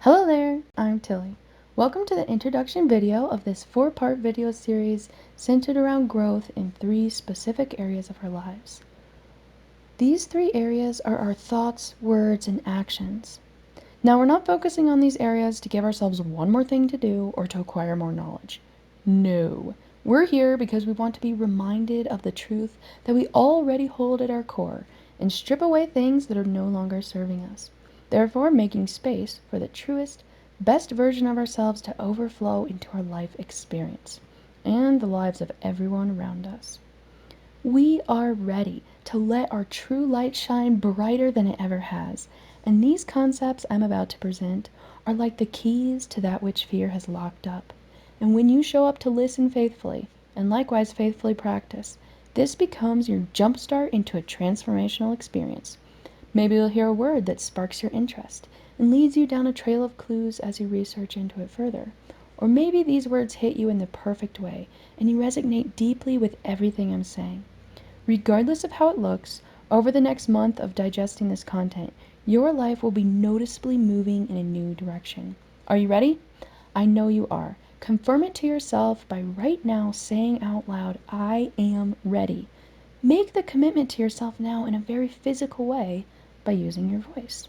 Hello there, I'm Tilly. Welcome to the introduction video of this 4-part video series centered around growth in 3 specific areas of our lives. These 3 areas are our thoughts, words, and actions. Now, we're not focusing on these areas to give ourselves one more thing to do or to acquire more knowledge. No, we're here because we want to be reminded of the truth that we already hold at our core and strip away things that are no longer serving us, therefore making space for the truest, best version of ourselves to overflow into our life experience and the lives of everyone around us. We are ready to let our true light shine brighter than it ever has, and these concepts I'm about to present are like the keys to that which fear has locked up. And when you show up to listen faithfully, and likewise faithfully practice, this becomes your jumpstart into a transformational experience. Maybe you'll hear a word that sparks your interest and leads you down a trail of clues as you research into it further. Or maybe these words hit you in the perfect way and you resonate deeply with everything I'm saying. Regardless of how it looks, over the next month of digesting this content, your life will be noticeably moving in a new direction. Are you ready? I know you are. Confirm it to yourself by right now saying out loud, I am ready. Make the commitment to yourself now in a very physical way by using your voice.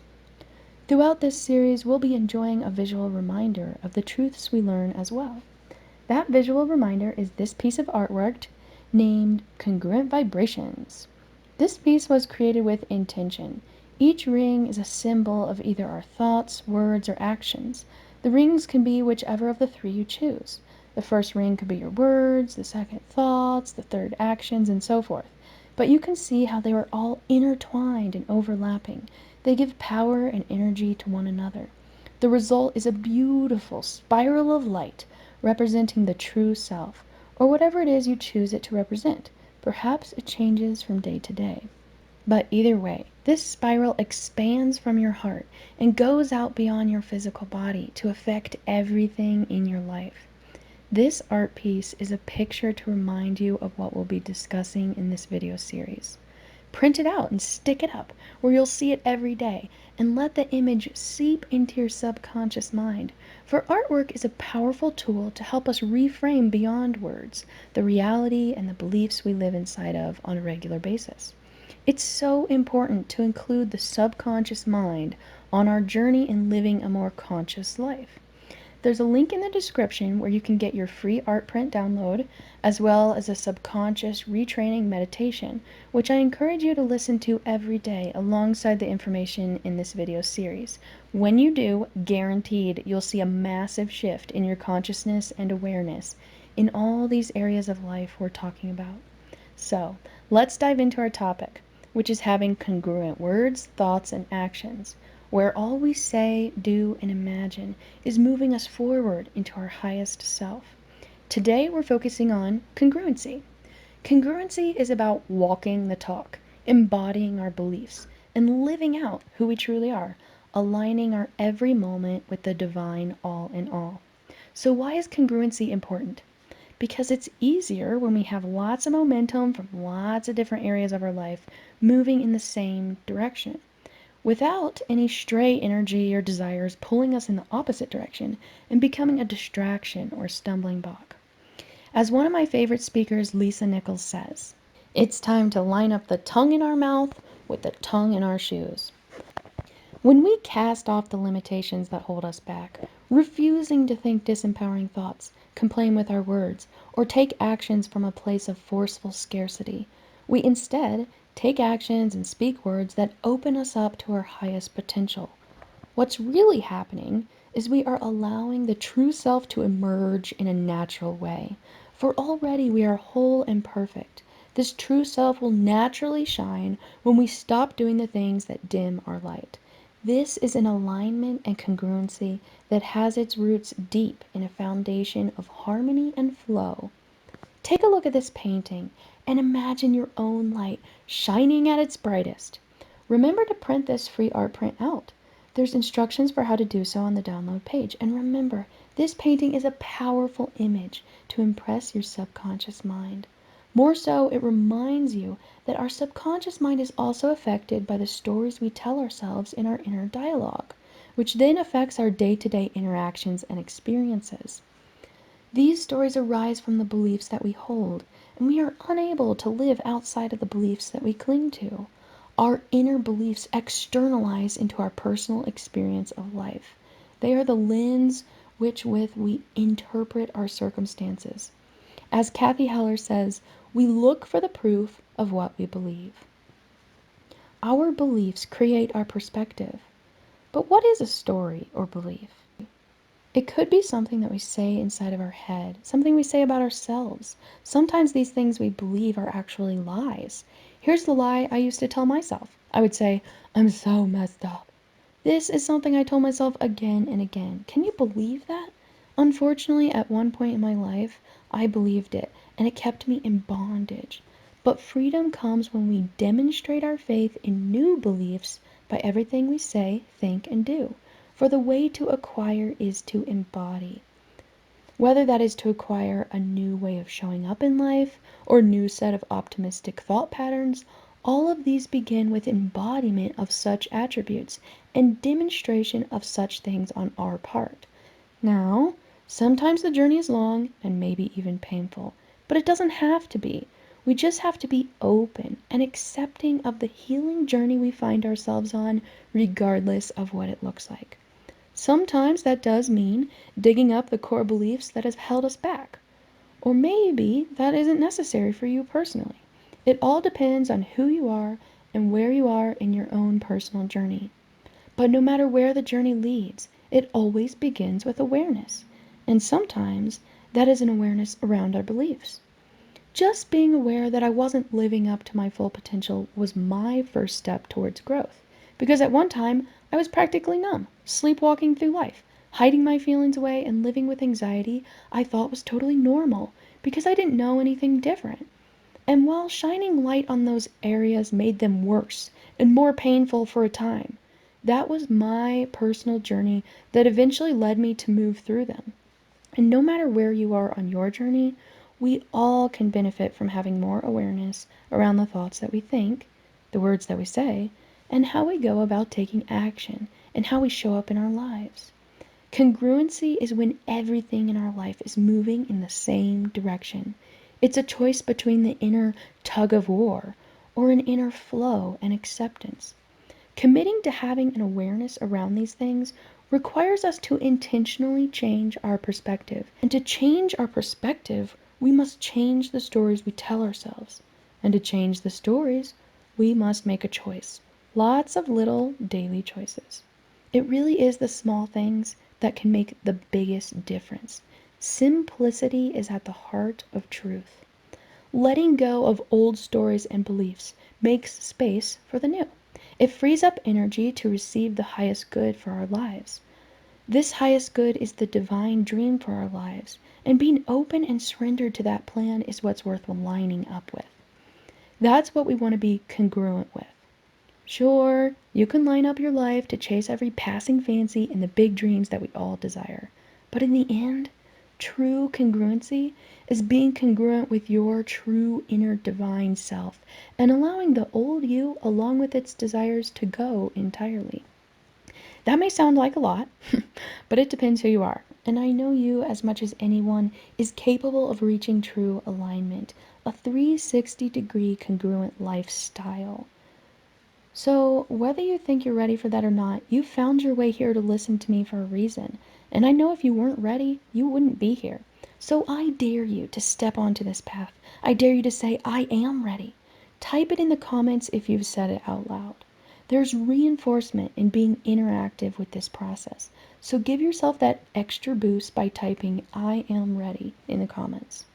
Throughout this series, we'll be enjoying a visual reminder of the truths we learn as well. That visual reminder is this piece of artwork named Congruent Vibrations. This piece was created with intention. Each ring is a symbol of either our thoughts, words, or actions. The rings can be whichever of the 3 you choose. The first ring could be your words, the second thoughts, the third actions, and so forth. But you can see how they are all intertwined and overlapping. They give power and energy to one another. The result is a beautiful spiral of light representing the true self, or whatever it is you choose it to represent. Perhaps it changes from day to day. But either way, this spiral expands from your heart and goes out beyond your physical body to affect everything in your life. This art piece is a picture to remind you of what we'll be discussing in this video series. Print it out and stick it up where you'll see it every day and let the image seep into your subconscious mind. For artwork is a powerful tool to help us reframe beyond words the reality and the beliefs we live inside of on a regular basis. It's so important to include the subconscious mind on our journey in living a more conscious life. There's a link in the description where you can get your free art print download, as well as a subconscious retraining meditation, which I encourage you to listen to every day alongside the information in this video series. When you do, guaranteed, you'll see a massive shift in your consciousness and awareness in all these areas of life we're talking about. So, let's dive into our topic, which is having congruent words, thoughts, and actions, where all we say, do, and imagine is moving us forward into our highest self. Today we're focusing on congruency. Congruency is about walking the talk, embodying our beliefs, and living out who we truly are, aligning our every moment with the divine all in all. So why is congruency important? Because it's easier when we have lots of momentum from lots of different areas of our life moving in the same direction, without any stray energy or desires pulling us in the opposite direction and becoming a distraction or stumbling block. As one of my favorite speakers, Lisa Nichols, says, it's time to line up the tongue in our mouth with the tongue in our shoes. When we cast off the limitations that hold us back, refusing to think disempowering thoughts, complain with our words, or take actions from a place of forceful scarcity, we instead take actions and speak words that open us up to our highest potential. What's really happening is we are allowing the true self to emerge in a natural way. For already we are whole and perfect. This true self will naturally shine when we stop doing the things that dim our light. This is an alignment and congruency that has its roots deep in a foundation of harmony and flow. Take a look at this painting and imagine your own light shining at its brightest. Remember to print this free art print out. There's instructions for how to do so on the download page. And remember, this painting is a powerful image to impress your subconscious mind. More so, it reminds you that our subconscious mind is also affected by the stories we tell ourselves in our inner dialogue. which then affects our day-to-day interactions and experiences. These stories arise from the beliefs that we hold, and we are unable to live outside of the beliefs that we cling to. Our inner beliefs externalize into our personal experience of life. They are the lens with which we interpret our circumstances. As Kathy Heller says, we look for the proof of what we believe. Our beliefs create our perspective. But what is a story or belief? It could be something that we say inside of our head, something we say about ourselves. Sometimes these things we believe are actually lies. Here's the lie I used to tell myself. I would say, I'm so messed up. This is something I told myself again and again. Can you believe that? Unfortunately, at one point in my life, I believed it, and it kept me in bondage. But freedom comes when we demonstrate our faith in new beliefs by everything we say, think, and do. For the way to acquire is to embody. Whether that is to acquire a new way of showing up in life or a new set of optimistic thought patterns, all of these begin with embodiment of such attributes and demonstration of such things on our part. Now, sometimes the journey is long and maybe even painful, but it doesn't have to be. We just have to be open and accepting of the healing journey we find ourselves on, regardless of what it looks like. Sometimes that does mean digging up the core beliefs that have held us back. Or maybe that isn't necessary for you personally. It all depends on who you are and where you are in your own personal journey. But no matter where the journey leads, it always begins with awareness. And sometimes that is an awareness around our beliefs. Just being aware that I wasn't living up to my full potential was my first step towards growth. Because at one time, I was practically numb, sleepwalking through life, hiding my feelings away and living with anxiety I thought was totally normal because I didn't know anything different. And while shining light on those areas made them worse and more painful for a time, that was my personal journey that eventually led me to move through them. And no matter where you are on your journey, we all can benefit from having more awareness around the thoughts that we think, the words that we say, and how we go about taking action and how we show up in our lives. Congruency is when everything in our life is moving in the same direction. It's a choice between the inner tug of war or an inner flow and acceptance. Committing to having an awareness around these things requires us to intentionally change our perspective. And to change our perspective, we must change the stories we tell ourselves. And to change the stories, we must make a choice. Lots of little daily choices. It really is the small things that can make the biggest difference. Simplicity is at the heart of truth. Letting go of old stories and beliefs makes space for the new. It frees up energy to receive the highest good for our lives. This highest good is the divine dream for our lives, and being open and surrendered to that plan is what's worth lining up with. That's what we want to be congruent with. Sure, you can line up your life to chase every passing fancy and the big dreams that we all desire. But in the end, true congruency is being congruent with your true inner divine self and allowing the old you along with its desires to go entirely. That may sound like a lot, but it depends who you are. And I know you, as much as anyone, is capable of reaching true alignment, a 360-degree congruent lifestyle. So, whether you think you're ready for that or not, you found your way here to listen to me for a reason. And I know if you weren't ready, you wouldn't be here. So I dare you to step onto this path. I dare you to say, I am ready. Type it in the comments if you've said it out loud. There's reinforcement in being interactive with this process. So give yourself that extra boost by typing, I am ready in the comments.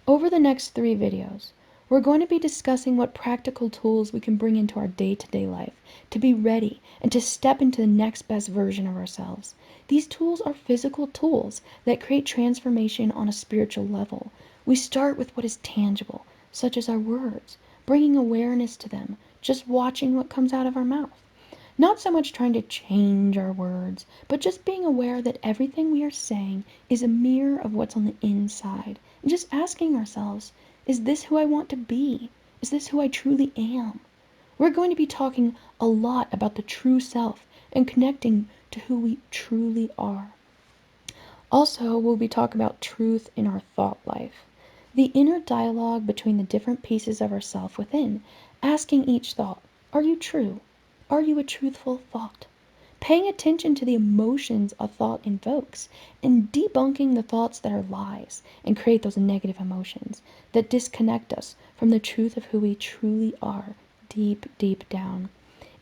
Over the next 3 videos, we're going to be discussing what practical tools we can bring into our day-to-day life to be ready and to step into the next best version of ourselves. These tools are physical tools that create transformation on a spiritual level. We start with what is tangible, such as our words, bringing awareness to them, just watching what comes out of our mouth. Not so much trying to change our words, but just being aware that everything we are saying is a mirror of what's on the inside. And just asking ourselves, is this who I want to be? Is this who I truly am? We're going to be talking a lot about the true self and connecting to who we truly are. Also, we'll be talking about truth in our thought life, the inner dialogue between the different pieces of ourself within, asking each thought, are you true? Are you a truthful thought? Paying attention to the emotions a thought invokes, and debunking the thoughts that are lies and create those negative emotions that disconnect us from the truth of who we truly are deep, deep down.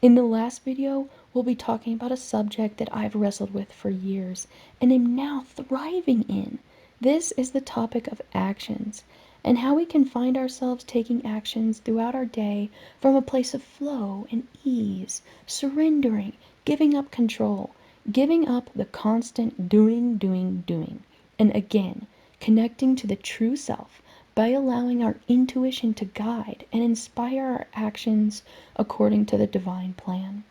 In the last video, we'll be talking about a subject that I've wrestled with for years and am now thriving in. This is the topic of actions and how we can find ourselves taking actions throughout our day from a place of flow and ease, surrendering, giving up control, giving up the constant doing, doing, doing, and again, connecting to the true self by allowing our intuition to guide and inspire our actions according to the divine plan.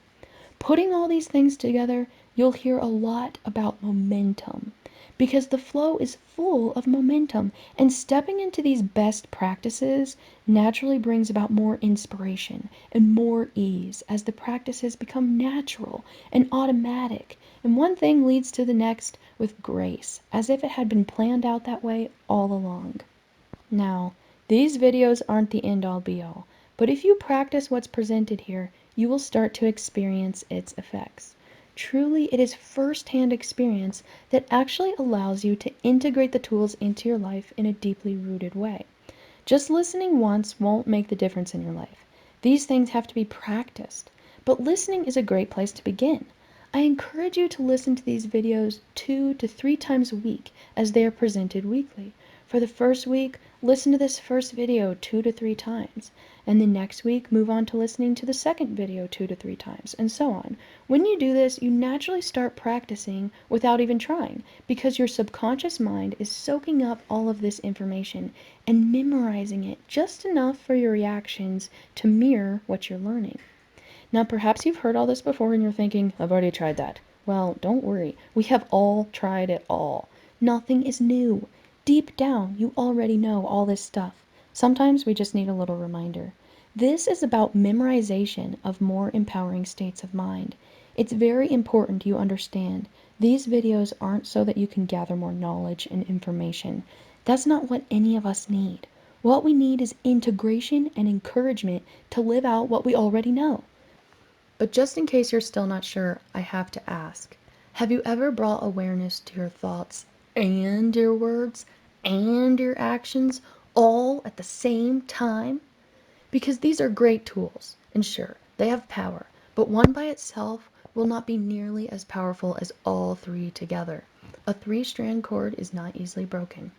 Putting all these things together, you'll hear a lot about momentum because the flow is full of momentum, and stepping into these best practices naturally brings about more inspiration and more ease as the practices become natural and automatic, and one thing leads to the next with grace, as if it had been planned out that way all along. Now, these videos aren't the end-all be-all, but if you practice what's presented here, you will start to experience its effects. Truly, it is first-hand experience that actually allows you to integrate the tools into your life in a deeply rooted way. Just listening once won't make the difference in your life. These things have to be practiced, but listening is a great place to begin. I encourage you to listen to these videos 2 to 3 times a week as they are presented weekly. For the first week, listen to this first video 2 to 3 times, and the next week move on to listening to the second video 2 to 3 times, and so on. When you do this, you naturally start practicing without even trying, because your subconscious mind is soaking up all of this information and memorizing it just enough for your reactions to mirror what you're learning. Now, perhaps you've heard all this before and you're thinking, I've already tried that. Well, don't worry. We have all tried it all. Nothing is new. Deep down, you already know all this stuff. Sometimes we just need a little reminder. This is about memorization of more empowering states of mind. It's very important you understand these videos aren't so that you can gather more knowledge and information. That's not what any of us need. What we need is integration and encouragement to live out what we already know. But just in case you're still not sure, I have to ask, have you ever brought awareness to your thoughts and your words and your actions all at the same time? Because these are great tools, and sure, they have power, but one by itself will not be nearly as powerful as all three together. A three-strand cord is not easily broken.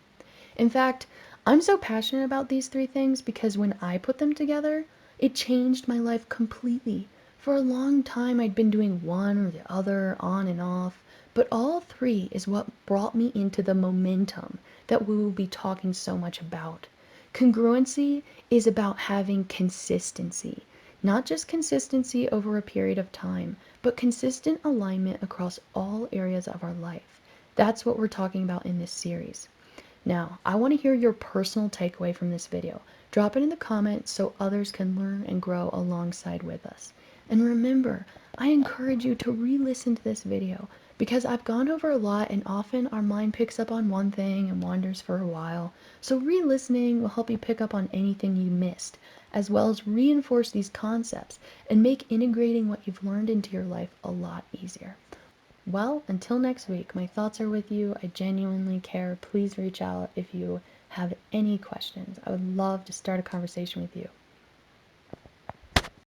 In fact, I'm so passionate about these three things because when I put them together, it changed my life completely. For a long time, I'd been doing one or the other, on and off, but all three is what brought me into the momentum that we will be talking so much about. Congruency is about having consistency, not just consistency over a period of time, but consistent alignment across all areas of our life. That's what we're talking about in this series. Now, I want to hear your personal takeaway from this video. Drop it in the comments so others can learn and grow alongside with us. And remember, I encourage you to re-listen to this video because I've gone over a lot and often our mind picks up on one thing and wanders for a while. So re-listening will help you pick up on anything you missed, as well as reinforce these concepts and make integrating what you've learned into your life a lot easier. Well, until next week, my thoughts are with you. I genuinely care. Please reach out if you have any questions. I would love to start a conversation with you.